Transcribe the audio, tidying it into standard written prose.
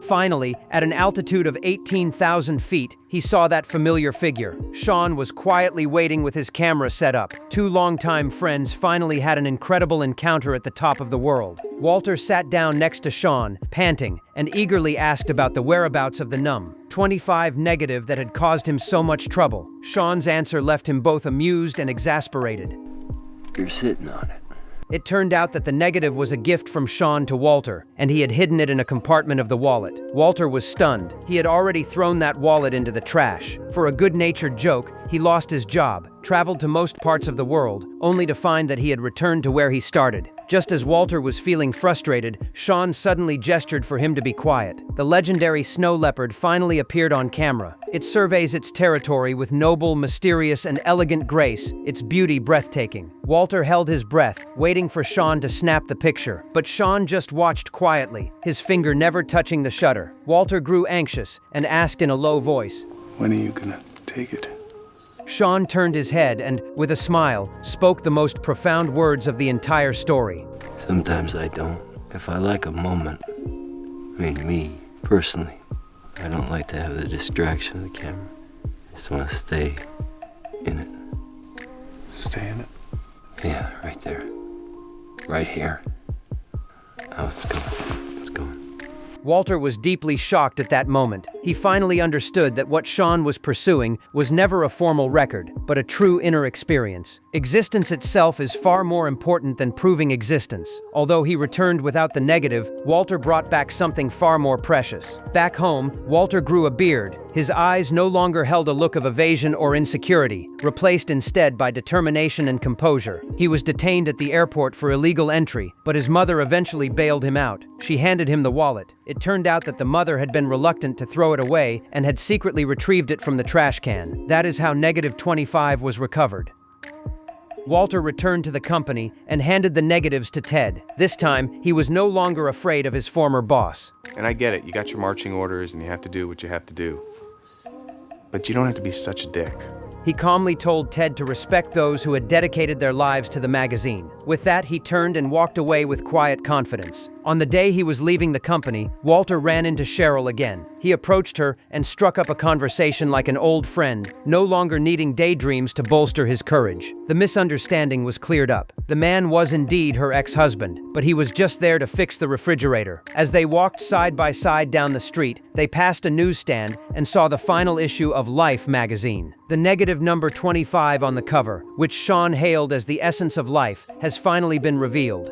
Finally, at an altitude of 18,000 feet, he saw that familiar figure. Sean was quietly waiting with his camera set up. Two longtime friends finally had an incredible encounter at the top of the world. Walter sat down next to Sean, panting, and eagerly asked about the whereabouts of the Num-25 negative that had caused him so much trouble. Sean's answer left him both amused and exasperated. You're sitting on it. It turned out that the negative was a gift from Sean to Walter, and he had hidden it in a compartment of the wallet. Walter was stunned. He had already thrown that wallet into the trash. For a good-natured joke, he lost his job, traveled to most parts of the world, only to find that he had returned to where he started. Just as Walter was feeling frustrated, Sean suddenly gestured for him to be quiet. The legendary snow leopard finally appeared on camera. It surveys its territory with noble, mysterious, and elegant grace, its beauty breathtaking. Walter held his breath, waiting for Sean to snap the picture. But Sean just watched quietly, his finger never touching the shutter. Walter grew anxious and asked in a low voice, "When are you gonna take it?" Sean turned his head and, with a smile, spoke the most profound words of the entire story. Sometimes I don't. If I like a moment, me, personally, I don't like to have the distraction of the camera. I just want to stay in it. Stay in it. Yeah, right there. Right here. Oh, it's going. It's going. Walter was deeply shocked at that moment. He finally understood that what Sean was pursuing was never a formal record, but a true inner experience. Existence itself is far more important than proving existence. Although he returned without the negative, Walter brought back something far more precious. Back home, Walter grew a beard. His eyes no longer held a look of evasion or insecurity, replaced instead by determination and composure. He was detained at the airport for illegal entry, but his mother eventually bailed him out. She handed him the wallet. It turned out that the mother had been reluctant to throw it away and had secretly retrieved it from the trash can. That is how -25 was recovered. Walter returned to the company and handed the negatives to Ted. This time, he was no longer afraid of his former boss. And I get it, you got your marching orders and you have to do what you have to do. But you don't have to be such a dick. He calmly told Ted to respect those who had dedicated their lives to the magazine. With that, he turned and walked away with quiet confidence. On the day he was leaving the company, Walter ran into Cheryl again. He approached her and struck up a conversation like an old friend, no longer needing daydreams to bolster his courage. The misunderstanding was cleared up. The man was indeed her ex-husband, but he was just there to fix the refrigerator. As they walked side by side down the street, they passed a newsstand and saw the final issue of Life magazine. The negative number 25 on the cover, which Sean hailed as the essence of life, has finally been revealed.